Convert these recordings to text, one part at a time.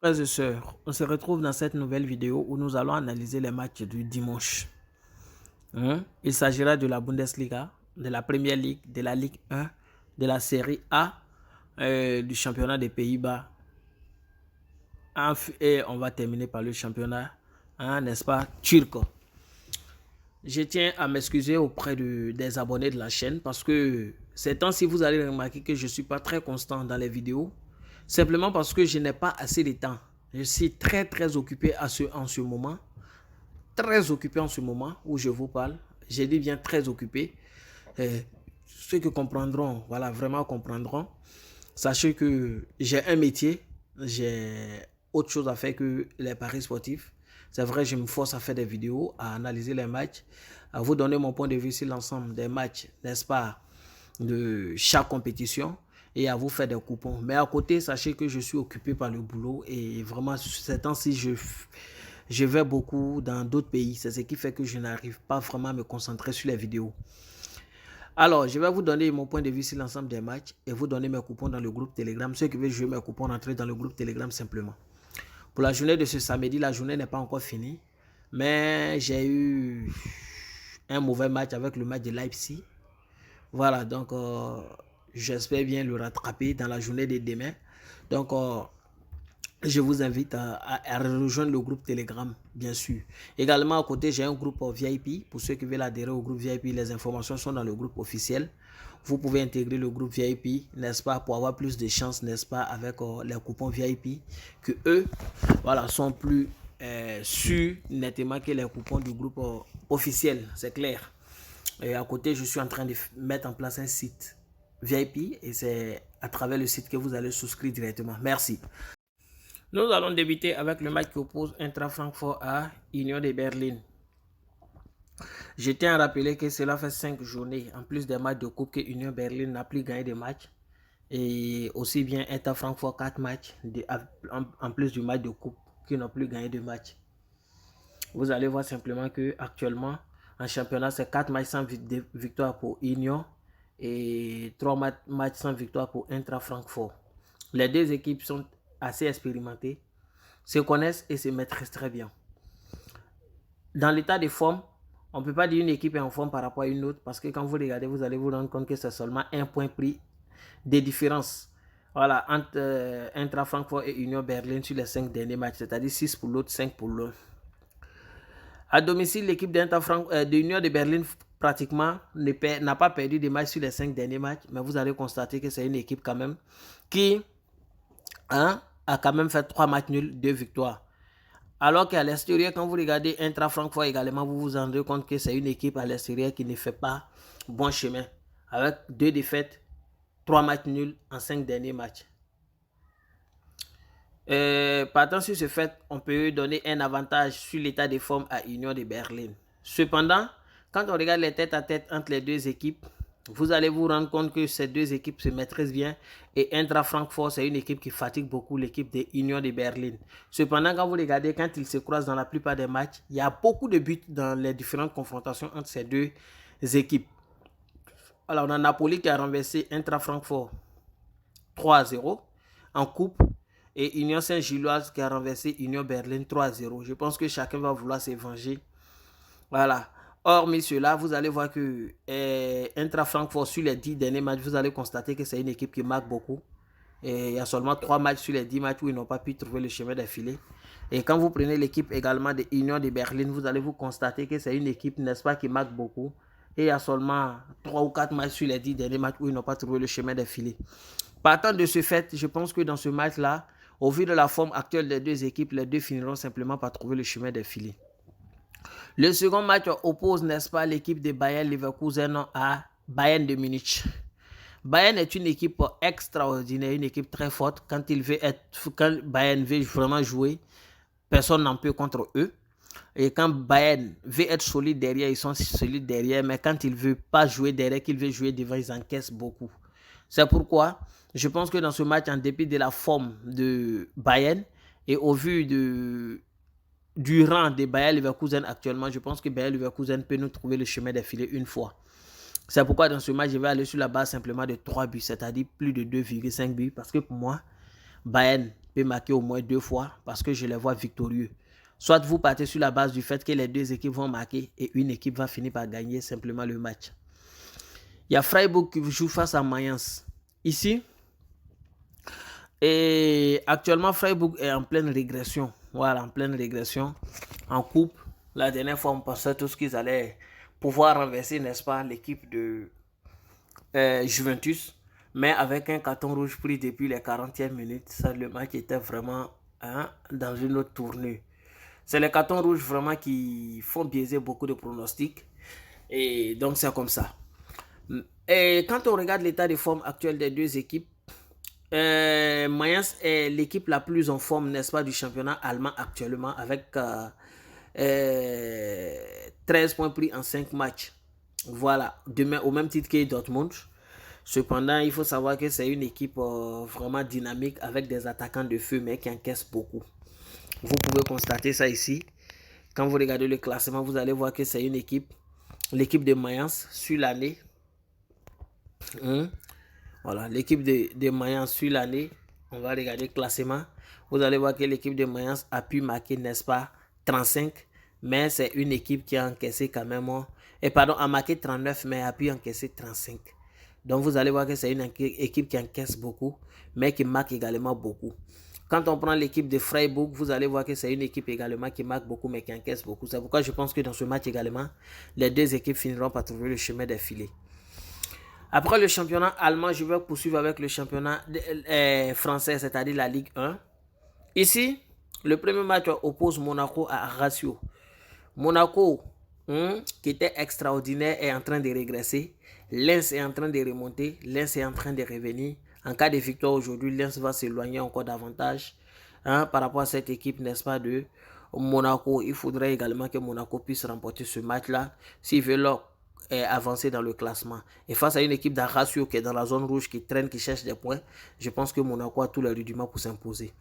Frères et sœurs, on se retrouve dans cette nouvelle vidéo où nous allons analyser les matchs du dimanche. Il s'agira de la Bundesliga, de la Premier League, de la Ligue 1, de la Série A, du championnat des Pays-Bas. Et on va terminer par le championnat, n'est-ce pas, turc. Je tiens à m'excuser auprès des abonnés de la chaîne parce que ces temps-ci, vous allez remarquer que je ne suis pas très constant dans les vidéos. Simplement parce que je n'ai pas assez de temps. Je suis très occupé en ce moment. Très occupé en ce moment où je vous parle. J'ai dit bien très occupé. Ceux qui comprendront, voilà, vraiment comprendront. Sachez que j'ai un métier. J'ai autre chose à faire que les paris sportifs. C'est vrai, je me force à faire des vidéos, à analyser les matchs, à vous donner mon point de vue sur l'ensemble des matchs, n'est-ce pas, de chaque compétition et à vous faire des coupons. Mais à côté, sachez que je suis occupé par le boulot et vraiment, ces temps-ci, je vais beaucoup dans d'autres pays. C'est ce qui fait que je n'arrive pas vraiment à me concentrer sur les vidéos. Alors, je vais vous donner mon point de vue sur l'ensemble des matchs et vous donner mes coupons dans le groupe Telegram. Ceux qui veulent jouer mes coupons, rentrez dans le groupe Telegram simplement. Pour la journée de ce samedi, la journée n'est pas encore finie. Mais j'ai eu un mauvais match avec le match de Leipzig. Voilà, donc j'espère bien le rattraper dans la journée de demain. Donc, je vous invite à rejoindre le groupe Telegram, bien sûr. Également, à côté, j'ai un groupe VIP. Pour ceux qui veulent adhérer au groupe VIP, les informations sont dans le groupe officiel. Vous pouvez intégrer le groupe VIP, n'est-ce pas, pour avoir plus de chances, n'est-ce pas, avec les coupons VIP, que eux, voilà, sont plus sûrs nettement que les coupons du groupe officiel, c'est clair. Et à côté, je suis en train de mettre en place un site VIP et c'est à travers le site que vous allez souscrire directement. Merci. Nous allons débuter avec le match qui oppose Eintracht Francfort à Union de Berlin. Je tiens à rappeler que cela fait 5 journées, en plus des matchs de coupe, que Union Berlin n'a plus gagné de match. Et aussi bien Eintracht Francfort 4 matchs, en plus du match de coupe, qui n'ont plus gagné de match. Vous allez voir simplement que actuellement, en championnat, c'est 4 matchs sans victoire pour Union et 3 matchs sans victoire pour Eintracht Francfort. Les deux équipes sont assez expérimentées, se connaissent et se maîtrisent très bien. Dans l'état de forme, on ne peut pas dire une équipe est en forme par rapport à une autre parce que quand vous regardez, vous allez vous rendre compte que c'est seulement un point pris de différence. Voilà, entre Eintracht Francfort et Union Berlin sur les 5 derniers matchs, c'est-à-dire 6 pour l'autre, 5 pour l'autre. À domicile, l'équipe de Union de Berlin pratiquement n'a pas perdu de matchs sur les 5 derniers matchs, mais vous allez constater que c'est une équipe quand même qui a quand même fait 3 matchs nuls, 2 victoires. Alors qu'à l'extérieur, quand vous regardez Eintracht Francfort également, vous vous rendez compte que c'est une équipe à l'extérieur qui ne fait pas bon chemin. Avec 2 défaites, 3 matchs nuls en 5 derniers matchs. Partant sur ce fait, on peut donner un avantage sur l'état de forme à Union de Berlin. Cependant, quand on regarde les tête-à-tête entre les deux équipes, vous allez vous rendre compte que ces deux équipes se maîtrisent bien et Eintracht Francfort, c'est une équipe qui fatigue beaucoup l'équipe de Union de Berlin. Cependant, quand vous regardez, quand ils se croisent dans la plupart des matchs, il y a beaucoup de buts dans les différentes confrontations entre ces deux équipes. Alors, on a Napoli qui a renversé Eintracht Francfort 3-0 en coupe et Union Saint-Gilloise qui a renversé Union Berlin 3-0. Je pense que chacun va vouloir se venger. Voilà. Hormis cela, vous allez voir que Eintracht Francfort, sur les 10 derniers matchs, vous allez constater que c'est une équipe qui marque beaucoup. Et il y a seulement 3 matchs sur les 10 matchs où ils n'ont pas pu trouver le chemin des filets. Et quand vous prenez l'équipe également de Union de Berlin, vous allez vous constater que c'est une équipe, n'est-ce pas, qui marque beaucoup. Et il y a seulement 3 ou 4 matchs sur les 10 derniers matchs où ils n'ont pas trouvé le chemin des filets. Partant de ce fait, je pense que dans ce match-là, au vu de la forme actuelle des deux équipes, les deux finiront simplement par trouver le chemin des filets. Le second match oppose, n'est-ce pas, l'équipe de Bayern Leverkusen à Bayern de Munich. Bayern est une équipe extraordinaire, une équipe très forte. Quand Bayern veut vraiment jouer, personne n'en peut contre eux. Et quand Bayern veut être solide derrière, ils sont solides derrière. Mais quand il ne veut pas jouer derrière, qu'il veut jouer devant, ils encaissent beaucoup. C'est pourquoi je pense que dans ce match, en dépit de la forme de Bayern et au vu du rang de Bayern Leverkusen actuellement, je pense que Bayern Leverkusen peut nous trouver le chemin des filets une fois. C'est pourquoi dans ce match, je vais aller sur la base simplement de 3 buts, c'est-à-dire plus de 2,5 buts. Parce que pour moi, Bayern peut marquer au moins 2 fois parce que je les vois victorieux. Soit vous partez sur la base du fait que les deux équipes vont marquer et une équipe va finir par gagner simplement le match. Il y a Freiburg qui joue face à Mayence. Ici, et actuellement, Freiburg est en pleine régression. Voilà, en pleine régression. En coupe, la dernière fois, on pensait tous qu'ils allaient pouvoir renverser, n'est-ce pas, l'équipe de Juventus. Mais avec un carton rouge pris depuis les 40e minutes, ça, le match était vraiment dans une autre tournure. C'est les cartons rouges vraiment qui font biaiser beaucoup de pronostics. Et donc, c'est comme ça. Et quand on regarde l'état de forme actuel des deux équipes, Mayence est l'équipe la plus en forme, n'est-ce pas, du championnat allemand actuellement avec 13 points pris en 5 matchs. Voilà, demain au même titre que Dortmund. Cependant, il faut savoir que c'est une équipe vraiment dynamique avec des attaquants de feu mais qui encaissent beaucoup. Vous pouvez constater ça ici. Quand vous regardez le classement, vous allez voir que c'est une équipe, l'équipe de Mayence sur l'année. Voilà, l'équipe de Mayence sur l'année, on va regarder le classement. Vous allez voir que l'équipe de Mayence a pu marquer, n'est-ce pas, 35. Mais c'est une équipe qui a encaissé quand même, a marqué 39, mais a pu encaisser 35. Donc vous allez voir que c'est une équipe qui encaisse beaucoup, mais qui marque également beaucoup. Quand on prend l'équipe de Freiburg, vous allez voir que c'est une équipe également qui marque beaucoup, mais qui encaisse beaucoup. C'est pourquoi je pense que dans ce match également, les deux équipes finiront par trouver le chemin des filets. Après le championnat allemand, je vais poursuivre avec le championnat français, c'est-à-dire la Ligue 1. Ici, le premier match oppose Monaco à Ajaccio. Monaco, qui était extraordinaire, est en train de régresser. Lens est en train de remonter. Lens est en train de revenir. En cas de victoire aujourd'hui, Lens va s'éloigner encore davantage par rapport à cette équipe, n'est-ce pas, de Monaco. Il faudrait également que Monaco puisse remporter ce match-là s'il veut avancer dans le classement. Et face à une équipe d'Ajaccio qui est dans la zone rouge, qui traîne, qui cherche des points, je pense que Monaco a tous les rudiments pour s'imposer.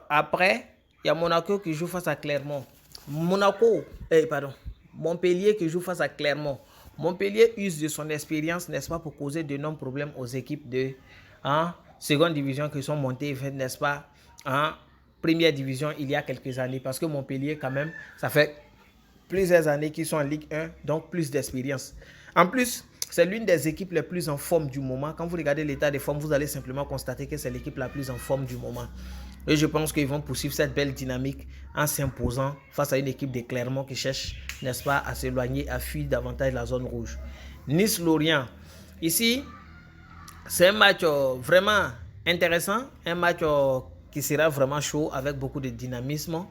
Après, il y a Monaco qui joue face à Clermont. Montpellier qui joue face à Clermont. Montpellier use de son expérience, n'est-ce pas, pour causer d'énormes problèmes aux équipes de seconde division qui sont montées, n'est-ce pas, en première division il y a quelques années. Parce que Montpellier, quand même, ça fait plusieurs années qu'ils sont en Ligue 1, donc plus d'expérience. En plus, c'est l'une des équipes les plus en forme du moment. Quand vous regardez l'état de forme, vous allez simplement constater que c'est l'équipe la plus en forme du moment. Et je pense qu'ils vont poursuivre cette belle dynamique en s'imposant face à une équipe de Clermont qui cherche, n'est-ce pas, à s'éloigner, à fuir davantage la zone rouge. Nice-Lorient. Ici, c'est un match vraiment intéressant, un match qui sera vraiment chaud avec beaucoup de dynamisme.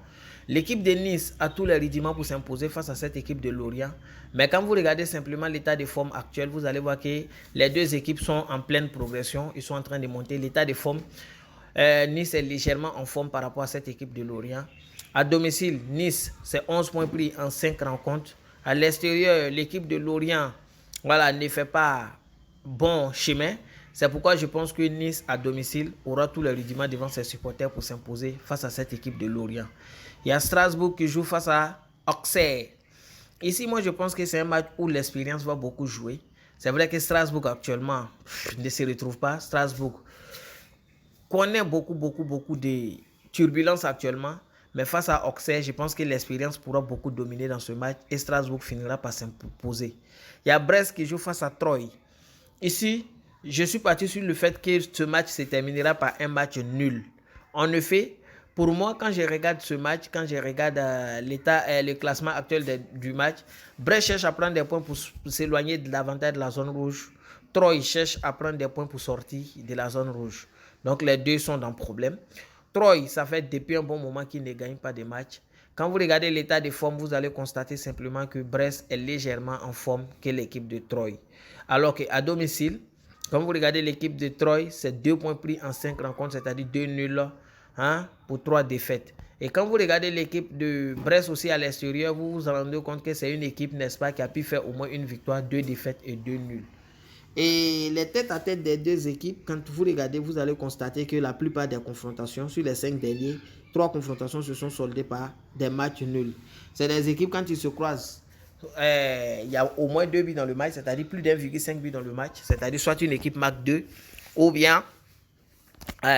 L'équipe de Nice a tous les rudiments pour s'imposer face à cette équipe de Lorient. Mais quand vous regardez simplement l'état de forme actuel, vous allez voir que les deux équipes sont en pleine progression. Ils sont en train de monter l'état de forme. Nice est légèrement en forme par rapport à cette équipe de Lorient. À domicile, Nice, c'est 11 points pris en 5 rencontres. À l'extérieur, l'équipe de Lorient ne fait pas bon chemin. C'est pourquoi je pense que Nice, à domicile, aura tous les rudiments devant ses supporters pour s'imposer face à cette équipe de Lorient. Il y a Strasbourg qui joue face à Auxerre. Ici, moi, je pense que c'est un match où l'expérience va beaucoup jouer. C'est vrai que Strasbourg, actuellement, ne se retrouve pas. Strasbourg connaît beaucoup de turbulences actuellement. Mais face à Auxerre, je pense que l'expérience pourra beaucoup dominer dans ce match et Strasbourg finira par s'imposer. Il y a Brest qui joue face à Troyes. Ici, je suis parti sur le fait que ce match se terminera par un match nul. En effet, pour moi, quand je regarde ce match, quand je regarde le classement actuel du match, Brest cherche à prendre des points pour s'éloigner davantage de la zone rouge. Troyes cherche à prendre des points pour sortir de la zone rouge. Donc les deux sont dans le problème. Troyes, ça fait depuis un bon moment qu'il ne gagne pas de match. Quand vous regardez l'état de forme, vous allez constater simplement que Brest est légèrement en forme que l'équipe de Troyes. Alors qu'à domicile, quand vous regardez l'équipe de Troyes, c'est 2 points pris en 5 rencontres, c'est-à-dire 2 nuls pour 3 défaites. Et quand vous regardez l'équipe de Brest aussi à l'extérieur, vous vous rendez compte que c'est une équipe, n'est-ce pas, qui a pu faire au moins une victoire, 2 défaites et 2 nuls. Et les têtes à tête des deux équipes, quand vous regardez, vous allez constater que la plupart des confrontations, sur les 5 derniers, 3 confrontations se sont soldées par des matchs nuls. C'est des équipes, quand ils se croisent, il y a au moins 2 buts dans le match, c'est-à-dire plus d'1,5 but dans le match, c'est-à-dire soit une équipe marque 2, ou bien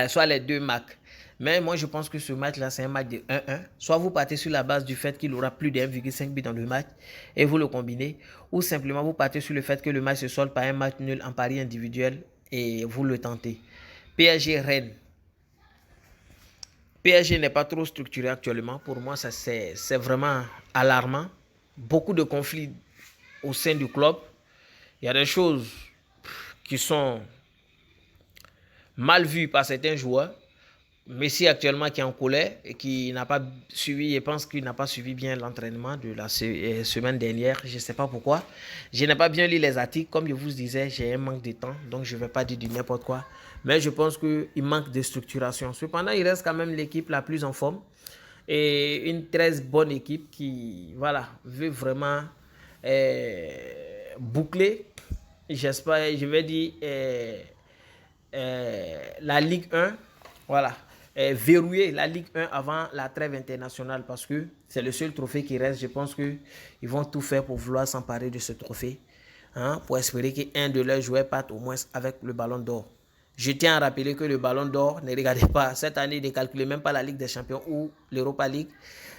soit les deux marquent. Mais moi, je pense que ce match-là, c'est un match de 1-1. Soit vous partez sur la base du fait qu'il aura plus de 1,5 but dans le match et vous le combinez. Ou simplement, vous partez sur le fait que le match se solde par un match nul en pari individuel et vous le tentez. PSG Rennes. PSG n'est pas trop structuré actuellement. Pour moi, c'est vraiment alarmant. Beaucoup de conflits au sein du club. Il y a des choses qui sont mal vues par certains joueurs. Messi actuellement qui est en colère et qui n'a pas suivi, je pense qu'il n'a pas suivi bien l'entraînement de la semaine dernière. Je ne sais pas pourquoi. Je n'ai pas bien lu les articles. Comme je vous disais, j'ai un manque de temps. Donc je ne vais pas dire du n'importe quoi. Mais je pense qu'il manque de structuration. Cependant, il reste quand même l'équipe la plus en forme. Et une très bonne équipe qui, voilà, veut vraiment boucler, j'espère, je vais dire, la Ligue 1. Voilà. Verrouiller la Ligue 1 avant la trêve internationale parce que c'est le seul trophée qui reste. Je pense qu'ils vont tout faire pour vouloir s'emparer de ce trophée, hein, pour espérer qu'un de leurs joueurs parte au moins avec le ballon d'or. Je tiens à rappeler que le ballon d'or, ne regardez pas, cette année, ne calculez même pas la Ligue des Champions ou l'Europa League,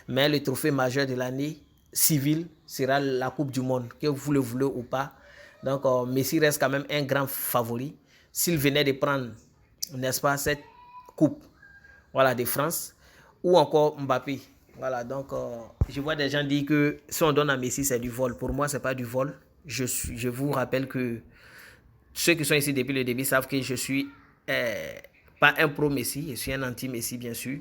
mais le trophée majeur de l'année civile sera la Coupe du Monde, que vous le voulez ou pas. Donc, Messi reste quand même un grand favori. S'il venait de prendre, n'est-ce pas, cette coupe, voilà, de France, ou encore Mbappé. Voilà, donc je vois des gens dire que si on donne à Messi, c'est du vol. Pour moi, c'est pas du vol. Je vous rappelle que ceux qui sont ici depuis le début savent que je suis pas un pro-Messi, je suis un anti-Messi, bien sûr.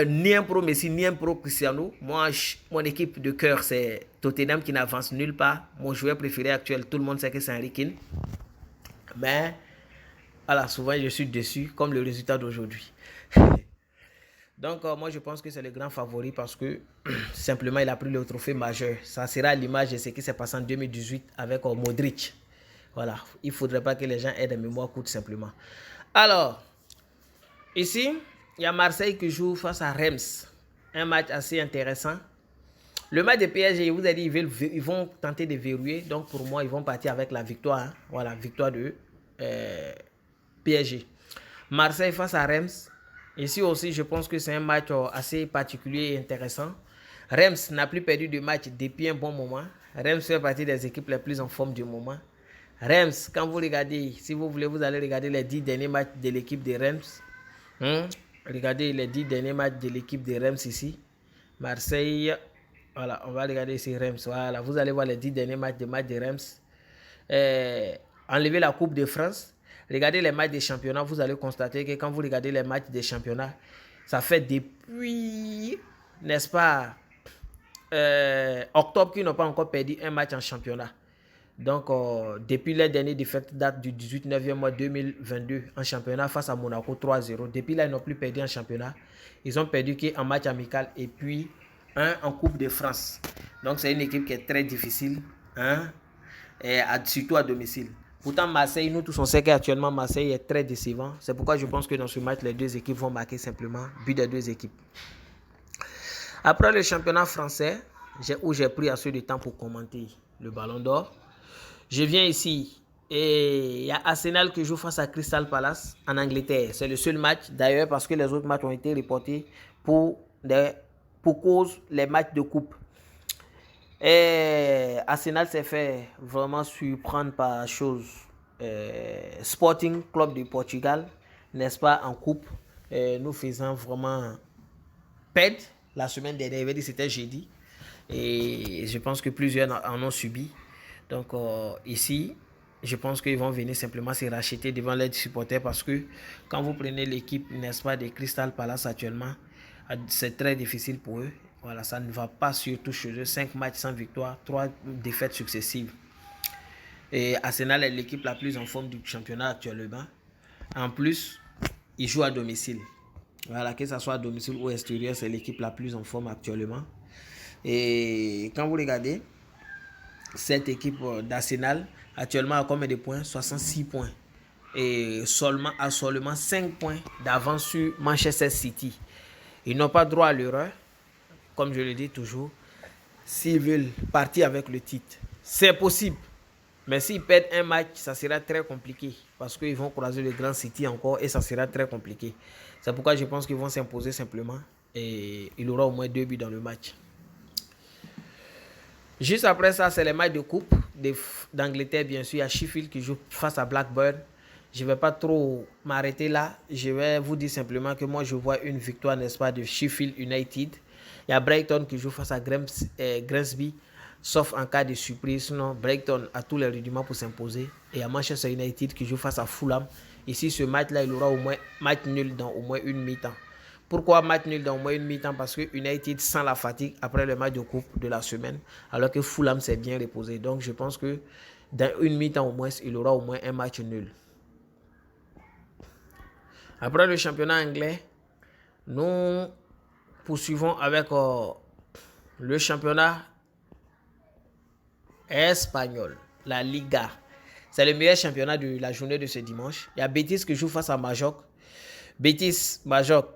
Ni un pro-Messi, ni un pro-Cristiano. Moi, mon équipe de cœur, c'est Tottenham qui n'avance nulle part. Mon joueur préféré actuel, tout le monde sait que c'est Harry Kane. Mais voilà, souvent je suis déçu, comme le résultat d'aujourd'hui. Donc, moi, je pense que c'est le grand favori parce que simplement, il a pris le trophée majeur. Ça sera l'image de ce qui s'est passé en 2018 avec Modric. Voilà, il ne faudrait pas que les gens aient des mémoires courtes simplement. Alors, ici, il y a Marseille qui joue face à Reims. Un match assez intéressant. Le match de PSG, vous avez dit, ils vont tenter de verrouiller. Donc, pour moi, ils vont partir avec la victoire. Hein. Voilà, victoire de PSG. Marseille face à Reims. Ici aussi, je pense que c'est un match assez particulier et intéressant. Reims n'a plus perdu de match depuis un bon moment. Reims fait partie des équipes les plus en forme du moment. Reims, quand vous regardez, si vous voulez, vous allez regarder les 10 derniers matchs de l'équipe de Reims. Regardez les 10 derniers matchs de l'équipe de Reims ici. Marseille, voilà, on va regarder ici Reims. Voilà, vous allez voir les 10 derniers matchs de Reims. Enlever la Coupe de France. Regardez les matchs des championnats, vous allez constater que quand vous regardez les matchs des championnats, ça fait depuis, n'est-ce pas, octobre qu'ils n'ont pas encore perdu un match en championnat. Donc, depuis les dernières défaites date du 18-9e mois 2022 en championnat face à Monaco 3-0. Depuis là, ils n'ont plus perdu en championnat. Ils ont perdu qu'en match amical et puis un en Coupe de France. Donc, c'est une équipe qui est très difficile, hein, et surtout à domicile. Pourtant, Marseille, nous tous on sait qu'actuellement Marseille est très décevant. C'est pourquoi je pense que dans ce match, les deux équipes vont marquer simplement but des deux équipes. Après le championnat français, où j'ai pris assez de temps pour commenter le Ballon d'Or, je viens ici et il y a Arsenal qui joue face à Crystal Palace en Angleterre. C'est le seul match d'ailleurs parce que les autres matchs ont été reportés pour cause les matchs de coupe. Et Arsenal s'est fait vraiment surprendre par la chose. Sporting Club de Portugal, n'est-ce pas, en coupe, nous faisant vraiment perdre la semaine dernière, c'était jeudi. Et je pense que plusieurs en ont subi. Donc ici, je pense qu'ils vont venir simplement se racheter devant les supporters parce que quand vous prenez l'équipe, n'est-ce pas, de Crystal Palace actuellement, c'est très difficile pour eux. Voilà, ça ne va pas surtout chez eux. 5 matchs sans victoire, 3 défaites successives. Et Arsenal est l'équipe la plus en forme du championnat actuellement. En plus, ils jouent à domicile. Voilà, que ce soit à domicile ou extérieur, c'est l'équipe la plus en forme actuellement. Et quand vous regardez, cette équipe d'Arsenal, actuellement, a combien de points? 66 points. Et seulement 5 points d'avance sur Manchester City. Ils n'ont pas droit à l'erreur. Comme je le dis toujours, s'ils veulent partir avec le titre, c'est possible. Mais s'ils perdent un match, ça sera très compliqué. Parce qu'ils vont croiser le Grand City encore et ça sera très compliqué. C'est pourquoi je pense qu'ils vont s'imposer simplement. Et il aura au moins 2 buts dans le match. Juste après ça, c'est les matchs de coupe d'Angleterre, bien sûr. Il y a Sheffield qui joue face à Blackburn. Je ne vais pas trop m'arrêter là. Je vais vous dire simplement que moi, je vois une victoire, n'est-ce pas, de Sheffield United. Il y a Brighton qui joue face à Grimsby. Sauf en cas de surprise. Sinon, Brighton a tous les rudiments pour s'imposer. Et il y a Manchester United qui joue face à Fulham. Ici, ce match-là, il aura au moins match nul dans au moins une mi-temps. Pourquoi match nul dans au moins une mi-temps? Parce que United sent la fatigue après le match de coupe de la semaine, alors que Fulham s'est bien reposé. Donc je pense que dans une mi-temps au moins, il aura au moins un match nul. Après le championnat anglais, nous poursuivons avec le championnat espagnol, la Liga. C'est le meilleur championnat de la journée de ce dimanche. Il y a Betis qui joue face à Majorque. Betis, Majorque.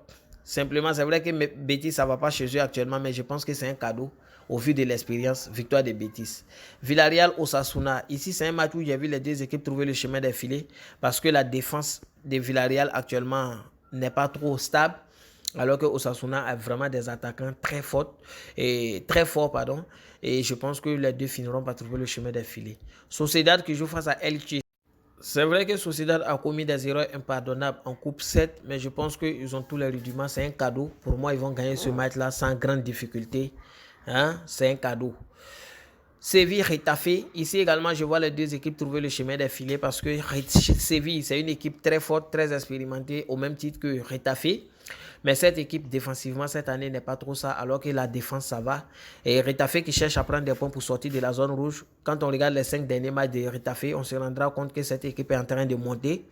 Simplement, c'est vrai que Betis, ça ne va pas chez eux actuellement, mais je pense que c'est un cadeau au vu de l'expérience. Victoire de Betis. Villarreal, Osasuna. Ici, c'est un match où j'ai vu les deux équipes trouver le chemin des filets parce que la défense de Villarreal actuellement n'est pas trop stable, alors que Osasuna a vraiment des attaquants très forts et je pense que les deux finiront par trouver le chemin des filets. Sociedad qui joue face à Elche. C'est vrai que Sociedad a commis des erreurs impardonnables en Coupe 7, mais je pense qu'ils ont tous les rudiments. C'est un cadeau. Pour moi, ils vont gagner ce match-là sans grande difficulté. Hein? C'est un cadeau. Séville, Retafe. Ici également, je vois les deux équipes trouver le chemin des filets parce que Séville, c'est une équipe très forte, très expérimentée, au même titre que Retafe. Mais cette équipe, défensivement, cette année, n'est pas trop ça, alors que la défense, ça va. Et Retafe qui cherche à prendre des points pour sortir de la zone rouge. Quand on regarde les 5 derniers matchs de Retafe, on se rendra compte que cette équipe est en train de monter,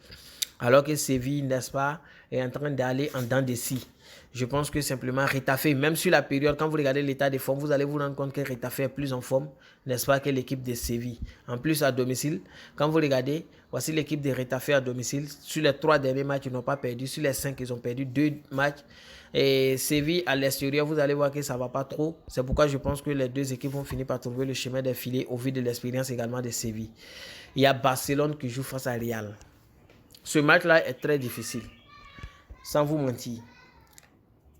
alors que Séville, n'est-ce pas, est en train d'aller en dents de scie. Je pense que simplement Retafe, même sur la période, quand vous regardez l'état de forme, vous allez vous rendre compte que Retafe est plus en forme, n'est-ce pas, que l'équipe de Séville. En plus, à domicile, quand vous regardez, voici l'équipe de Retafe à domicile. Sur les 3 derniers matchs, ils n'ont pas perdu. Sur les 5, ils ont perdu 2 matchs. Et Séville, à l'extérieur, vous allez voir que ça ne va pas trop. C'est pourquoi je pense que les deux équipes vont finir par trouver le chemin des filets au vu de l'expérience également de Séville. Il y a Barcelone qui joue face à Real. Ce match-là est très difficile, sans vous mentir.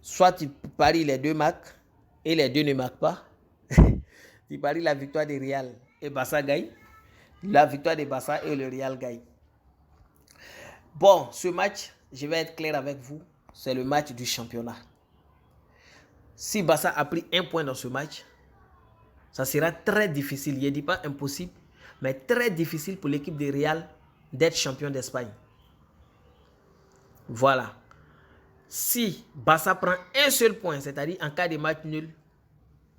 Soit tu paries les deux marques et les deux ne marquent pas. Tu paries la victoire de Real et Barça gagne. La victoire de Barça et le Real gagne. Bon, ce match, je vais être clair avec vous, c'est le match du championnat. Si Barça a pris un point dans ce match, ça sera très difficile. Je ne dis pas impossible, mais très difficile pour l'équipe de Real d'être champion d'Espagne. Voilà. Si Barça prend un seul point, c'est-à-dire en cas de match nul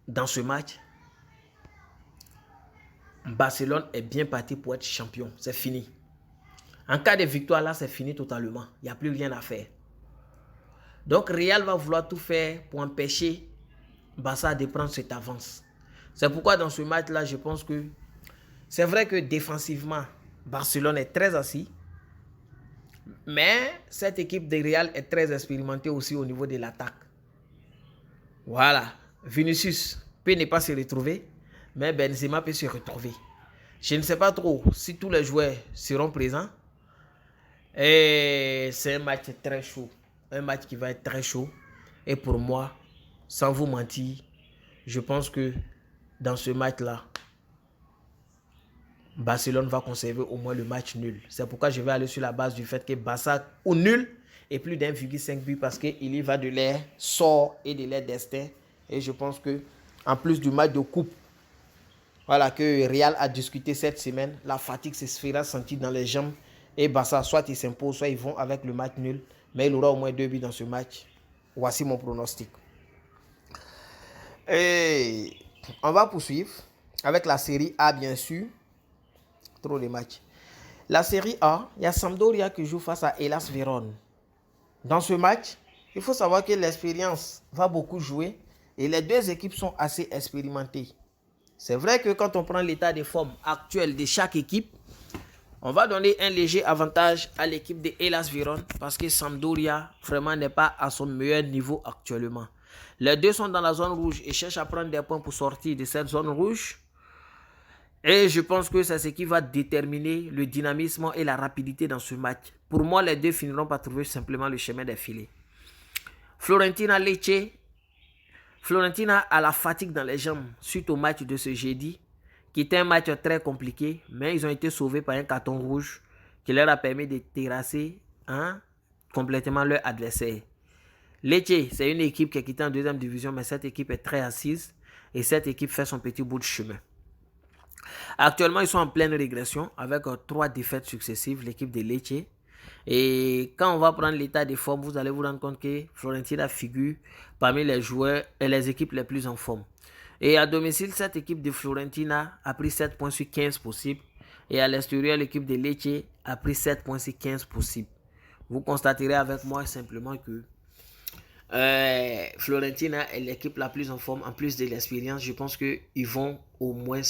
dans ce match, Barcelone est bien parti pour être champion. C'est fini. En cas de victoire, là, c'est fini totalement. Il n'y a plus rien à faire. Donc, Real va vouloir tout faire pour empêcher Barça de prendre cette avance. C'est pourquoi dans ce match-là, je pense que c'est vrai que défensivement, Barcelone est très assis. Mais cette équipe de Real est très expérimentée aussi au niveau de l'attaque. Voilà. Vinicius peut ne pas se retrouver, mais Benzema peut se retrouver. Je ne sais pas trop si tous les joueurs seront présents. Et c'est un match très chaud. Un match qui va être très chaud. Et pour moi, sans vous mentir, je pense que dans ce match-là, Barcelone va conserver au moins le match nul. C'est pourquoi je vais aller sur la base du fait que Barça au nul et plus d'1,5 but parce qu'il y va de leur sort et de leur destin. Et je pense que en plus du match de coupe, voilà, que Real a discuté cette semaine, la fatigue se fera sentir dans les jambes. Et Barça, soit il s'impose, soit ils vont avec le match nul. Mais il aura au moins 2 buts dans ce match. Voici mon pronostic. Et on va poursuivre avec la série A, bien sûr. Trop de matchs. La série A, il y a Sampdoria qui joue face à Hellas Vérone. Dans ce match, il faut savoir que l'expérience va beaucoup jouer et les deux équipes sont assez expérimentées. C'est vrai que quand on prend l'état de forme actuel de chaque équipe, on va donner un léger avantage à l'équipe de Hellas Vérone parce que Sampdoria vraiment n'est pas à son meilleur niveau actuellement. Les deux sont dans la zone rouge et cherchent à prendre des points pour sortir de cette zone rouge. Et je pense que c'est ce qui va déterminer le dynamisme et la rapidité dans ce match. Pour moi, les deux finiront par trouver simplement le chemin des filets. Fiorentina Lecce. Fiorentina a la fatigue dans les jambes suite au match de ce jeudi, qui était un match très compliqué, mais ils ont été sauvés par un carton rouge qui leur a permis de terrasser complètement leur adversaire. Lecce, c'est une équipe qui est quittée en deuxième division, mais cette équipe est très assise et cette équipe fait son petit bout de chemin. Actuellement, ils sont en pleine régression avec 3 défaites successives, l'équipe de Lecce. Et quand on va prendre l'état des formes, vous allez vous rendre compte que Fiorentina figure parmi les joueurs et les équipes les plus en forme. Et à domicile, cette équipe de Fiorentina a pris 7 points sur 15 possibles. Et à l'extérieur, l'équipe de Lecce a pris 7 points sur 15 possibles. Vous constaterez avec moi simplement que Fiorentina est l'équipe la plus en forme. En plus de l'expérience, je pense qu'ils vont au moins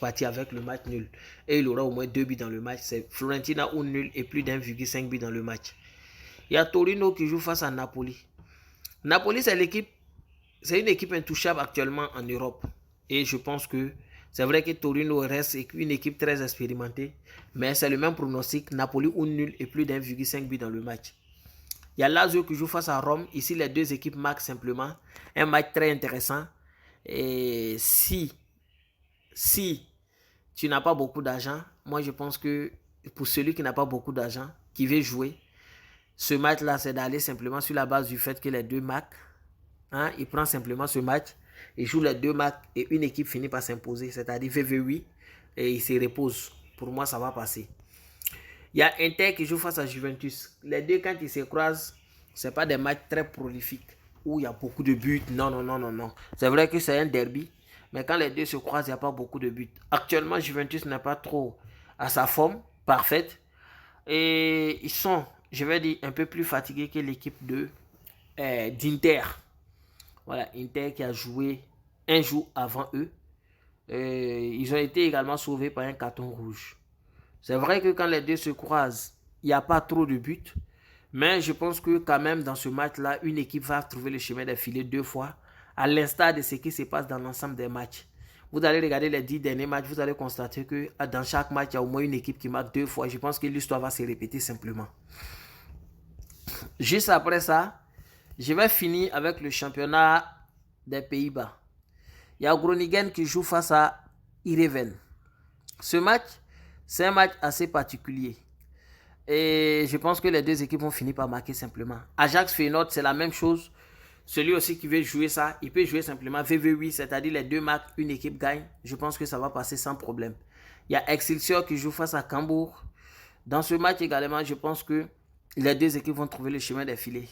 partir avec le match nul. Et il y aura au moins 2 buts dans le match. C'est Fiorentina ou nul et plus d'1,5 but dans le match. Il y a Torino qui joue face à Napoli. Napoli, c'est une équipe intouchable actuellement en Europe. Et je pense que c'est vrai que Torino reste une équipe très expérimentée. Mais c'est le même pronostic. Napoli ou nul et plus d'1,5 but dans le match. Il y a Lazio qui joue face à Rome. Ici, les deux équipes marquent simplement. Un match très intéressant. Et si tu n'as pas beaucoup d'argent, moi je pense que pour celui qui n'a pas beaucoup d'argent, qui veut jouer, ce match-là, c'est d'aller simplement sur la base du fait que les deux marquent. Il prend simplement ce match, il joue les deux matchs et une équipe finit par s'imposer, c'est-à-dire VV8, et il se repose. Pour moi, ça va passer. Il y a Inter qui joue face à Juventus. Les deux, quand ils se croisent, ce n'est pas des matchs très prolifiques où il y a beaucoup de buts. Non. C'est vrai que c'est un derby, mais quand les deux se croisent, il n'y a pas beaucoup de buts. Actuellement, Juventus n'est pas trop à sa forme parfaite. Et ils sont, je vais dire, un peu plus fatigués que l'équipe d'Inter. Voilà, Inter qui a joué un jour avant eux. Ils ont été également sauvés par un carton rouge. C'est vrai que quand les deux se croisent, il n'y a pas trop de buts. Mais je pense que quand même dans ce match-là, une équipe va trouver le chemin des filets 2 fois, à l'instar de ce qui se passe dans l'ensemble des matchs. Vous allez regarder les 10 derniers matchs, vous allez constater que dans chaque match, il y a au moins une équipe qui marque 2 fois. Je pense que l'histoire va se répéter simplement. Juste après ça, je vais finir avec le championnat des Pays-Bas. Il y a Groningen qui joue face à Heerenveen. Ce match, c'est un match assez particulier. Et je pense que les deux équipes vont finir par marquer simplement. Ajax Feyenoord, c'est la même chose. Celui aussi qui veut jouer ça, il peut jouer simplement VV8, c'est-à-dire les deux marques, une équipe gagne. Je pense que ça va passer sans problème. Il y a Excelsior qui joue face à Cambourg. Dans ce match également, je pense que les deux équipes vont trouver le chemin des filets.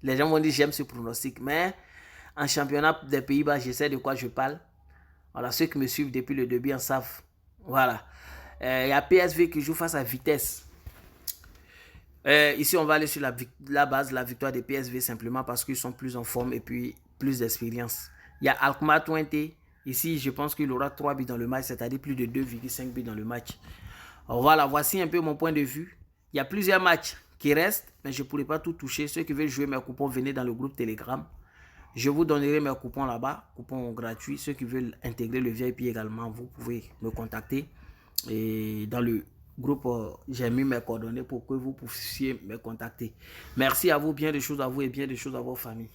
Les gens vont dire j'aime ce pronostic, mais en championnat des Pays-Bas, je sais de quoi je parle. Voilà, ceux qui me suivent depuis le début en savent. Voilà. Il y a PSV qui joue face à Vitesse. Ici, on va aller sur la base de la victoire des PSV simplement parce qu'ils sont plus en forme et puis plus d'expérience. Il y a Alkmaar Twente. Ici, je pense qu'il aura 3 buts dans le match, c'est-à-dire plus de 2,5 buts dans le match. Alors voilà, voici un peu mon point de vue. Il y a plusieurs matchs qui restent, mais je ne pourrai pas tout toucher. Ceux qui veulent jouer mes coupons, venez dans le groupe Telegram. Je vous donnerai mes coupons là-bas, coupons gratuits. Ceux qui veulent intégrer le VIP également, vous pouvez me contacter. Et dans le groupe, j'ai mis mes coordonnées pour que vous puissiez me contacter. Merci à vous, bien des choses à vous et bien des choses à vos familles.